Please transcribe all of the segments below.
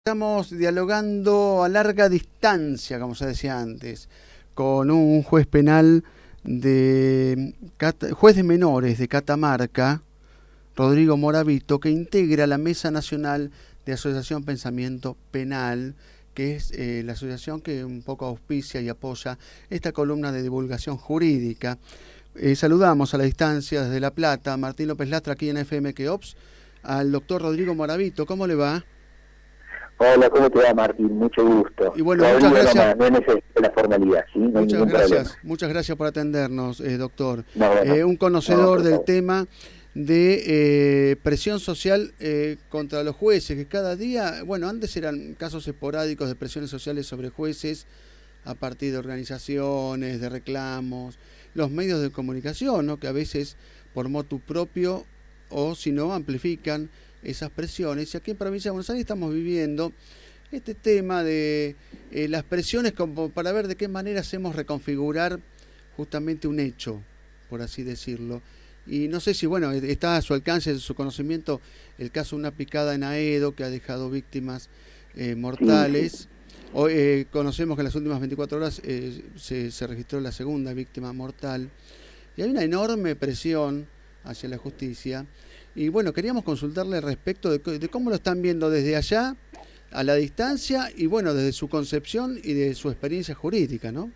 Estamos dialogando a larga distancia, como se decía antes, con un juez penal juez de menores de Catamarca, Rodrigo Moravito, que integra la Mesa Nacional de Asociación Pensamiento Penal, que es la asociación que un poco auspicia y apoya esta columna de divulgación jurídica. Saludamos a la distancia desde La Plata, Martín López Lastra, aquí en FM Keops, al doctor Rodrigo Moravito. ¿Cómo le va? Hola, ¿cómo te va, Martín? Mucho gusto. Y bueno, muchas gracias. No necesita la formalidad, ¿sí? No Muchas gracias por atendernos, doctor. No, un conocedor del tema de presión social contra los jueces, que cada día, bueno, antes eran casos esporádicos de presiones sociales sobre jueces a partir de organizaciones, de reclamos, los medios de comunicación, ¿no?, que a veces por motu propio o si no amplifican esas presiones. Y aquí en Provincia de Buenos Aires estamos viviendo este tema de las presiones como para ver de qué manera hacemos reconfigurar justamente un hecho, por así decirlo. Y no sé si, bueno, está a su alcance, en su conocimiento, el caso de una picada en Aedo que ha dejado víctimas mortales. Hoy conocemos que en las últimas 24 horas se registró la segunda víctima mortal. Y hay una enorme presión hacia la justicia. Y bueno, queríamos consultarle respecto de cómo lo están viendo desde allá, a la distancia, y bueno, desde su concepción y de su experiencia jurídica, ¿no?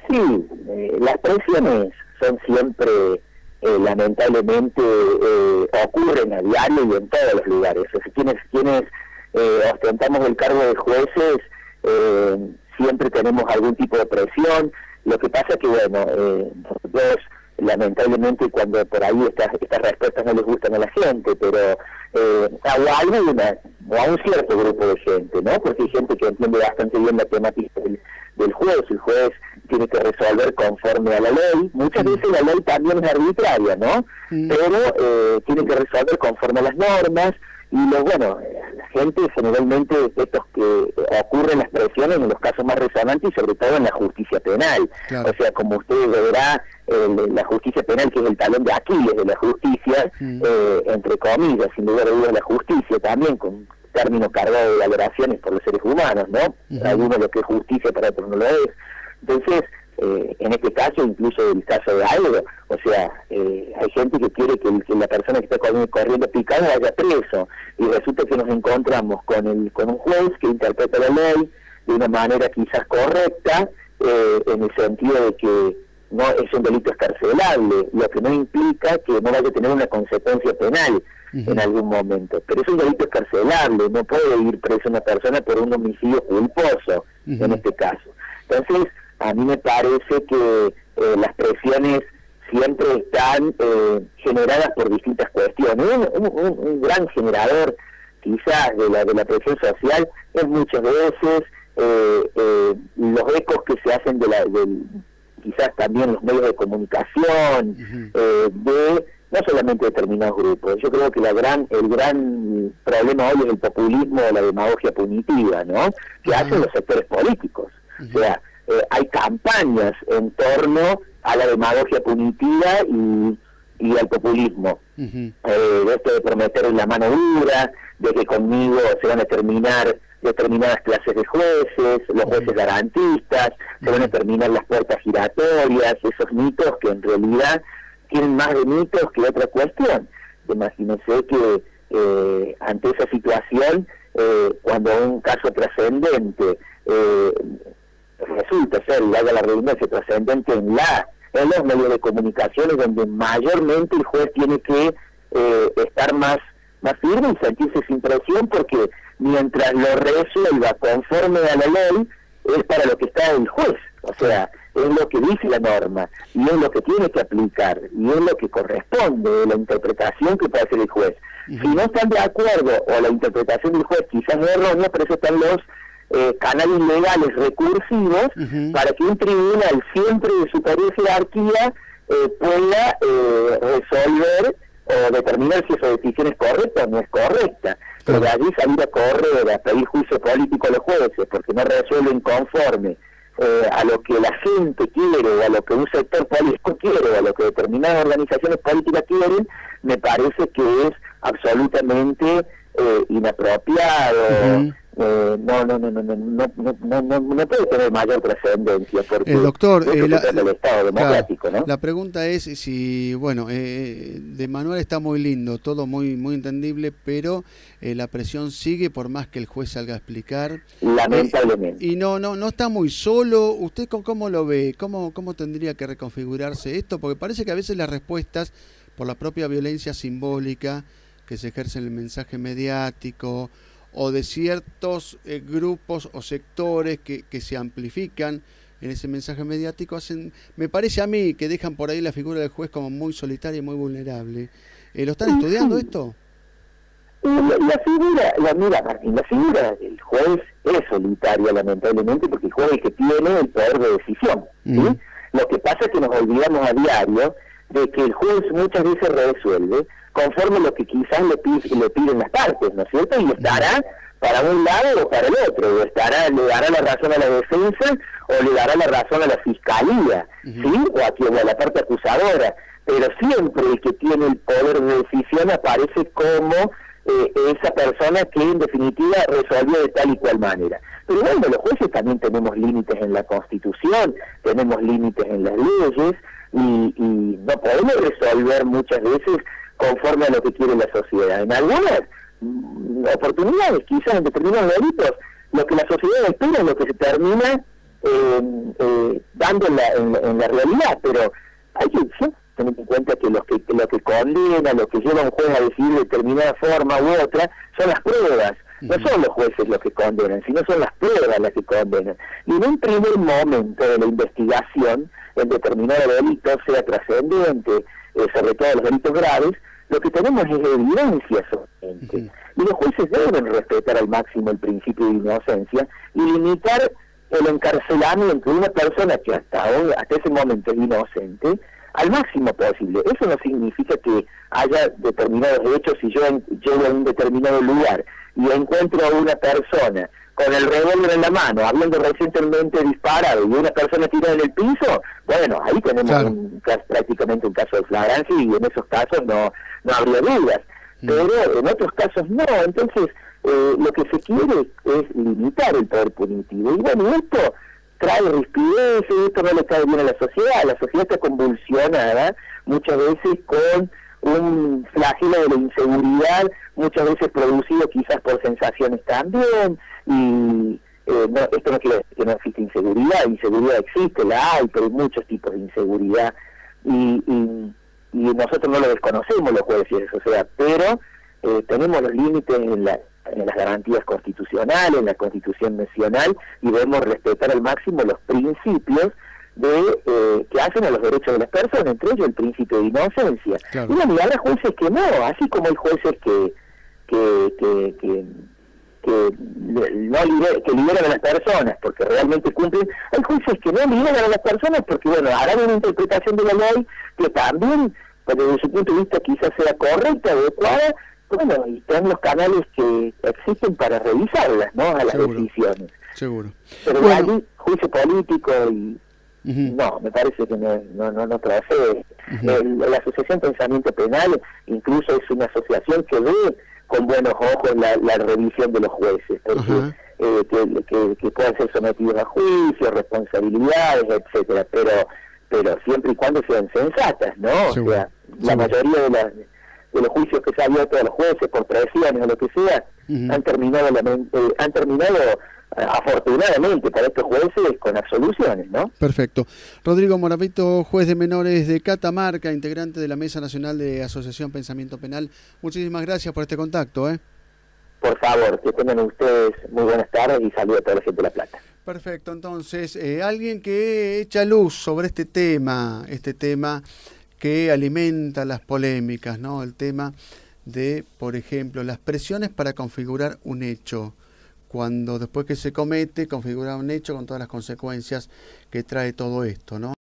Sí, las presiones son siempre, lamentablemente, ocurren a diario y en todos los lugares. O sea, quienes ostentamos el cargo de jueces, siempre tenemos algún tipo de presión. Lo que pasa es que, bueno, nosotros lamentablemente cuando por ahí estas respuestas no les gustan a la gente, pero a un cierto grupo de gente, ¿no? Porque hay gente que entiende bastante bien la temática del juez. El juez tiene que resolver conforme a la ley. Muchas veces la ley también es arbitraria, ¿no? Pero tiene que resolver conforme a las normas. Y la gente generalmente, estos que ocurren las presiones en los casos más resonantes y sobre todo en la justicia penal. Claro. O sea, como usted verá, la justicia penal, que es el talón de Aquiles de la justicia, entre comillas, sin lugar a dudas la justicia también, con término cargado de valoraciones por los seres humanos, ¿no? Algunos lo que es justicia, para otros no lo es. Entonces, en este caso, incluso el caso de Aedo, o sea, hay gente que quiere que la persona que está corriendo picado vaya preso, y resulta que nos encontramos con un juez que interpreta la ley de una manera quizás correcta, en el sentido de que no es un delito excarcelable, lo que no implica que no vaya a tener una consecuencia penal en algún momento, pero es un delito excarcelable, no puede ir preso una persona por un homicidio culposo, en este caso. Entonces, a mí me parece que las presiones siempre están generadas por distintas cuestiones. Un gran generador quizás de la presión social es muchas veces los ecos que se hacen quizás también los medios de comunicación, de no solamente determinados grupos. Yo creo que el gran problema hoy es el populismo o la demagogia punitiva, ¿no?, que hacen los sectores políticos. O sea, hay campañas en torno a la demagogia punitiva y al populismo, de esto de prometer la mano dura, de que conmigo se van a terminar determinadas clases de jueces, los jueces garantistas, se van a terminar las puertas giratorias, esos mitos que en realidad tienen más de mitos que otra cuestión. Imagínense que ante esa situación, cuando un caso trascendente resulta ser, y haga la redundancia, trascendente en los medios de comunicaciones, donde mayormente el juez tiene que estar más firme y sentirse sin presión, porque mientras lo resuelva conforme a la ley, es para lo que está el juez. O sea, es lo que dice la norma, y es lo que tiene que aplicar, y es lo que corresponde, la interpretación que puede hacer el juez. Si no están de acuerdo, o la interpretación del juez quizás no es errónea, pero eso están los canales legales recursivos para que un tribunal siempre de superior jerarquía pueda resolver o determinar si esa decisión es correcta o no es correcta. Pero de allí salir a correr, a pedir juicio político a los jueces porque no resuelven conforme a lo que la gente quiere, o a lo que un sector político quiere, o a lo que determinadas organizaciones políticas quieren, me parece que es absolutamente inapropiado, no puede tener mayor trascendencia, porque doctor, el Estado democrático, claro, ¿no? La pregunta es si, bueno, de manual está muy lindo, todo muy entendible, pero la presión sigue por más que el juez salga a explicar. Lamentablemente. Y no está muy solo. ¿Usted cómo lo ve? ¿Cómo tendría que reconfigurarse esto? Porque parece que a veces las respuestas, por la propia violencia simbólica que se ejerce en el mensaje mediático, o de ciertos grupos o sectores que se amplifican en ese mensaje mediático, me parece a mí que dejan por ahí la figura del juez como muy solitaria y muy vulnerable. ¿Lo están estudiando esto? La figura del juez es solitaria, lamentablemente, porque el juez es el que tiene el poder de decisión, ¿sí? Lo que pasa es que nos olvidamos a diario de que el juez muchas veces resuelve conforme lo que quizás le piden las partes, ¿no es cierto? Y estará para un lado o para el otro, le dará la razón a la defensa o le dará la razón a la fiscalía, ¿sí? O a la parte acusadora, pero siempre el que tiene el poder de decisión aparece como esa persona que en definitiva resolvió de tal y cual manera. Pero bueno, los jueces también tenemos límites en la Constitución, tenemos límites en las leyes, y no podemos resolver muchas veces conforme a lo que quiere la sociedad. En algunas oportunidades, quizás en determinados delitos, lo que la sociedad espera es lo que se termina dando en la realidad, pero hay que siempre tener en cuenta que lo que condena, lo que lleva a un juez a decidir de determinada forma u otra, son las pruebas. No son los jueces los que condenan, sino son las pruebas las que condenan. Y en un primer momento de la investigación, en determinado delito, sea trascendente, sobre todo los delitos graves, lo que tenemos es evidencia solamente. Y los jueces deben respetar al máximo el principio de inocencia y limitar el encarcelamiento de una persona que hasta ese momento es inocente al máximo posible. Eso no significa que haya determinados hechos. Si yo llego a un determinado lugar y encuentro a una persona con el revólver en la mano, habiendo recientemente disparado, y una persona tirada en el piso, bueno, ahí tenemos prácticamente un caso de flagrancia, y en esos casos no habría dudas. Pero en otros casos no. Entonces, lo que se quiere es limitar el poder punitivo. Y bueno, esto trae rispidez, esto no le cae bien a la sociedad. La sociedad está convulsionada muchas veces con un flagelo de la inseguridad, muchas veces producido quizás por sensaciones también, y esto no quiere decir que no existe inseguridad existe, la hay, pero hay muchos tipos de inseguridad, y nosotros no lo desconocemos los jueces, o sea, pero tenemos los límites en las garantías constitucionales, en la Constitución Nacional, y debemos respetar al máximo los principios que hacen a los derechos de las personas, entre ellos el principio de inocencia. Claro. Y bueno, y habrá jueces que no, así como hay jueces que liberan a las personas porque realmente cumplen, hay jueces que no liberan a las personas porque, bueno, harán una interpretación de la ley que también, desde su punto de vista, quizás sea correcta, adecuada, bueno, y están los canales que existen para revisarlas, ¿no?, a las decisiones. Seguro. Pero hay juicio político y no, me parece que no procede. La Asociación Pensamiento Penal incluso es una asociación que ve con buenos ojos la revisión de los jueces, porque que puedan ser sometidos a juicio, responsabilidades, etcétera, pero siempre y cuando sean sensatas, ¿no? O sea, la mayoría de los juicios que se han abierto a los jueces por presiones o lo que sea, han terminado afortunadamente para estos jueces con absoluciones, ¿no? Perfecto. Rodrigo Moravito, juez de menores de Catamarca, integrante de la Mesa Nacional de Asociación Pensamiento Penal. Muchísimas gracias por este contacto, Por favor, que tengan ustedes muy buenas tardes y saludos a toda la gente de La Plata. Perfecto, entonces, alguien que echa luz sobre este tema que alimenta las polémicas, ¿no? El tema de, por ejemplo, las presiones para configurar un hecho, cuando después que se comete, configurar un hecho con todas las consecuencias que trae todo esto, ¿no?